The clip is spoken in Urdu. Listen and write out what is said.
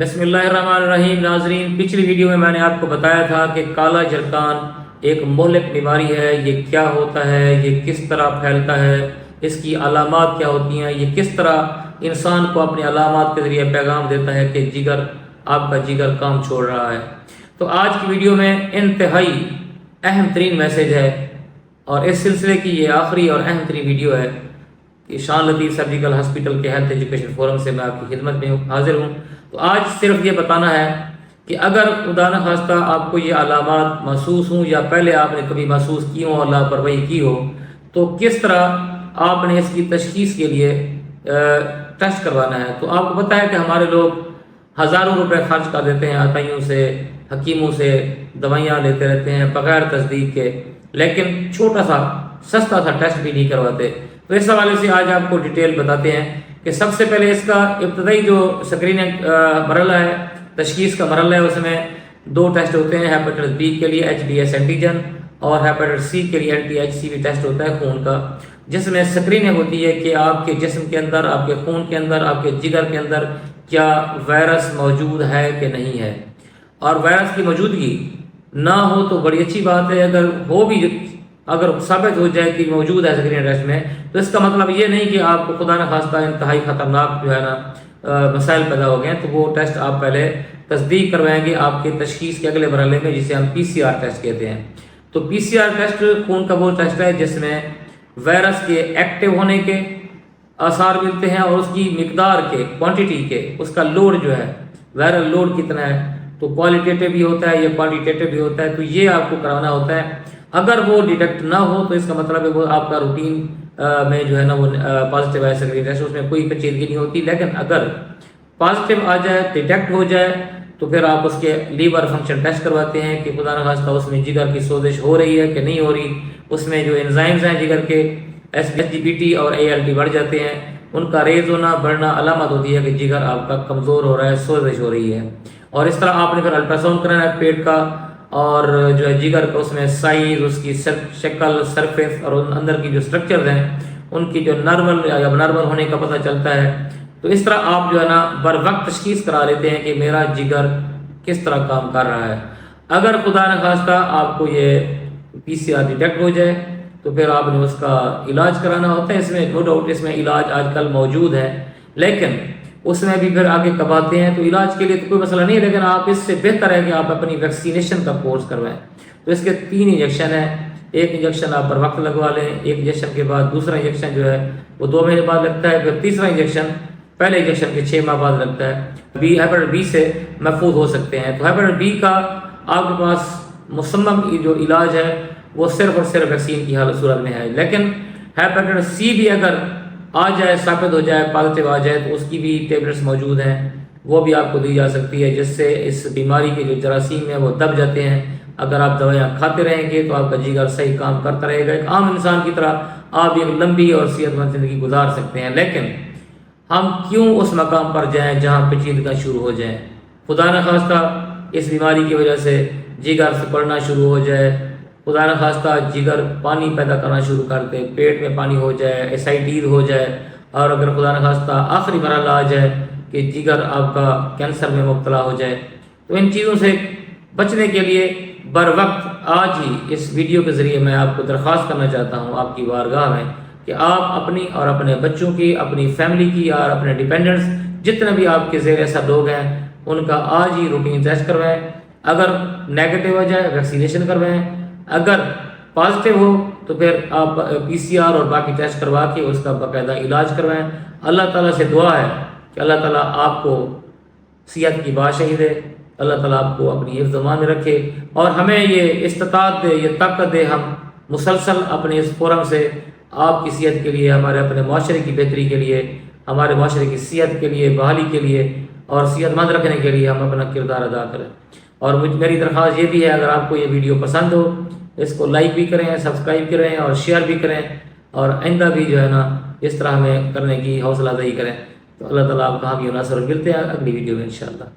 بسم اللہ الرحمن الرحیم۔ ناظرین، پچھلی ویڈیو میں میں نے آپ کو بتایا تھا کہ کالا جرثان ایک مہلک بیماری ہے۔ یہ کیا ہوتا ہے، یہ کس طرح پھیلتا ہے، اس کی علامات کیا ہوتی ہیں، یہ کس طرح انسان کو اپنی علامات کے ذریعے پیغام دیتا ہے کہ آپ کا جگر کام چھوڑ رہا ہے۔ تو آج کی ویڈیو میں انتہائی اہم ترین میسیج ہے، اور اس سلسلے کی یہ آخری اور اہم ترین ویڈیو ہے کہ شان لطیف سرجیکل ہاسپٹل کے ہیلتھ ایجوکیشن فورم سے میں آپ کی خدمت میں حاضر ہوں۔ تو آج صرف یہ بتانا ہے کہ اگر خدا نخواستہ آپ کو یہ علامات محسوس ہوں یا پہلے آپ نے کبھی محسوس کی ہوں اور لاپرواہی کی ہو، تو کس طرح آپ نے اس کی تشخیص کے لیے ٹیسٹ کروانا ہے۔ تو آپ کو پتہ ہے کہ ہمارے لوگ ہزاروں روپے خرچ کر دیتے ہیں، عطائیوں سے، حکیموں سے دوائیاں لیتے رہتے ہیں بغیر تصدیق کے، لیکن چھوٹا سا سستا سا ٹیسٹ بھی نہیں کرواتے۔ تو اس حوالے سے آج آپ کو ڈیٹیل بتاتے ہیں کہ سب سے پہلے اس کا ابتدائی جو اسکریننگ مرحلہ ہے، تشخیص کا مرحلہ ہے، اس میں دو ٹیسٹ ہوتے ہیں۔ ہیپیٹائٹس بی کے لیے HBS اینٹیجن اور ہیپیٹائٹس سی کے لیے anti-HCV ٹیسٹ ہوتا ہے خون کا، جس میں اسکریننگ ہوتی ہے کہ آپ کے جسم کے اندر، آپ کے خون کے اندر، آپ کے جگر کے اندر کیا وائرس موجود ہے کہ نہیں ہے۔ اور وائرس کی موجودگی نہ ہو تو بڑی اچھی بات ہے، اگر ثابت ہو جائے کہ موجود ہے اسکریننگ ٹیسٹ میں، تو اس کا مطلب یہ نہیں کہ آپ کو خدا نخواستہ انتہائی خطرناک جو ہے نا مسائل پیدا ہو گئے ہیں۔ تو وہ ٹیسٹ آپ پہلے تصدیق کروائیں گے آپ کی تشخیص کے اگلے مرحلے میں، جسے ہم PCR ٹیسٹ کہتے ہیں۔ تو PCR ٹیسٹ خون کا وہ ٹیسٹ ہے جس میں وائرس کے ایکٹیو ہونے کے آثار ملتے ہیں اور اس کی مقدار کے، کوانٹٹی کے، اس کا لوڈ جو ہے، وائرل لوڈ کتنا ہے، تو کوالٹیٹیو بھی ہوتا ہے یا کوانٹیٹیو بھی ہوتا ہے، تو یہ آپ کو کرانا ہوتا ہے۔ اگر وہ ڈیٹیکٹ نہ ہو تو اس کا مطلب ہے وہ آپ کا روٹین میں جو ہے نا وہ پازیٹیو ہے اسکریننگ ٹیسٹ، اس میں کوئی پیچیدگی نہیں ہوتی۔ لیکن اگر پازیٹیو آ جائے، ڈیٹیکٹ ہو جائے، تو پھر آپ اس کے لیور فنکشن ٹیسٹ کرواتے ہیں کہ خدا نخواستہ اس میں جگر کی سوزش ہو رہی ہے کہ نہیں ہو رہی، اس میں جو انزائمز ہیں جگر کے SGPT اور ALT بڑھ جاتے ہیں، ان کا ریز ہونا، بڑھنا علامت ہوتی ہے کہ جگر آپ کا کمزور ہو رہا ہے، سوزش ہو رہی ہے۔ اور اس طرح آپ نے پھر الٹراساؤنڈ کرانا ہے پیٹ کا، اور جو ہے جگر کا اس میں سائز، اس کی شکل، سرفیس اور اندر کی جو سٹرکچرز ہیں ان کی جو نارمل یا اب نارمل ہونے کا پتہ چلتا ہے۔ تو اس طرح آپ جو ہے نا بر وقت تشخیص کرا لیتے ہیں کہ میرا جگر کس طرح کام کر رہا ہے۔ اگر خدا نخواستہ آپ کو یہ PCR ڈیٹیکٹ ہو جائے تو پھر آپ نے اس کا علاج کرانا ہوتا ہے۔ اس میں نو ڈاؤٹ اس میں علاج آج کل موجود ہے، لیکن اس میں بھی پھر آگے کب آتے ہیں، تو علاج کے لیے تو کوئی مسئلہ نہیں ہے، لیکن آپ اس سے بہتر ہے کہ آپ اپنی ویکسینیشن کا کورس کروائیں۔ تو اس کے 3 انجیکشن ہیں، ایک انجیکشن آپ پر وقت لگوا لیں، ایک انجیکشن کے بعد دوسرا انجیکشن جو ہے وہ 2 مہینے بعد لگتا ہے، پھر تیسرا انجیکشن پہلے انجیکشن کے 6 ماہ بعد لگتا ہے۔ ہیپیٹائٹس بی سے محفوظ ہو سکتے ہیں۔ تو ہیپیٹائٹس بی کا آپ کے پاس مصمم جو علاج ہے وہ صرف اور صرف ویکسین کی صورت میں ہے، لیکن ہیپیٹائٹس سی بھی اگر آ جائے، ثابت ہو جائے، پازیٹیو آ جائے، تو اس کی بھی ٹیبلٹس موجود ہیں، وہ بھی آپ کو دی جا سکتی ہے، جس سے اس بیماری کے جو جراثیم ہیں وہ دب جاتے ہیں۔ اگر آپ دوائیاں کھاتے رہیں گے تو آپ کا جگر صحیح کام کرتا رہے گا، ایک عام انسان کی طرح آپ ایک لمبی اور صحت مند زندگی گزار سکتے ہیں۔ لیکن ہم کیوں اس مقام پر جائیں جہاں پیچیدگیاں شروع ہو جائیں؟ خدا نخواستہ اس بیماری کی وجہ سے جگر سے بڑھنا شروع ہو جائے، خدا نخواستہ جگر پانی پیدا کرنا شروع کر دے، پیٹ میں پانی ہو جائے، ایسائٹیز ہو جائے، اور اگر خدا نخواستہ آخری مرحلہ آ جائے کہ جگر آپ کا کینسر میں مبتلا ہو جائے، تو ان چیزوں سے بچنے کے لیے بر وقت آج ہی اس ویڈیو کے ذریعے میں آپ کو درخواست کرنا چاہتا ہوں آپ کی بارگاہ میں کہ آپ اپنی اور اپنے بچوں کی، اپنی فیملی کی اور اپنے ڈیپینڈنٹس جتنے بھی آپ کے زیر اثر لوگ ہیں ان کا آج ہی روٹین ٹیسٹ کروائیں۔ اگر نیگیٹو ہو جائے ویکسینیشن کروائیں، اگر پازیٹیو ہو تو پھر آپ PCR اور باقی ٹیسٹ کروا کے اس کا باقاعدہ علاج کروائیں۔ اللہ تعالیٰ سے دعا ہے کہ اللہ تعالیٰ آپ کو صحت کی بادشاہی دے، اللہ تعالیٰ آپ کو اپنی حفظ و امان میں رکھے، اور ہمیں یہ استطاعت دے، یہ طاقت دے، ہم مسلسل اپنے اس فورم سے آپ کی صحت کے لیے، ہمارے اپنے معاشرے کی بہتری کے لیے، ہمارے معاشرے کی صحت کے لیے، بحالی کے لیے اور صحت مند رکھنے کے لیے ہم اپنا کردار ادا کریں۔ اور میری درخواست یہ بھی ہے، اگر آپ کو یہ ویڈیو پسند ہو اس کو لائک بھی کریں، سبسکرائب کریں اور شیئر بھی کریں، اور آئندہ بھی جو ہے نا اس طرح ہمیں کرنے کی حوصلہ افزائی کریں۔ تو اللہ تعالیٰ آپ کا حامی و ناصر، ملتے ہیں اگلی ویڈیو میں انشاءاللہ۔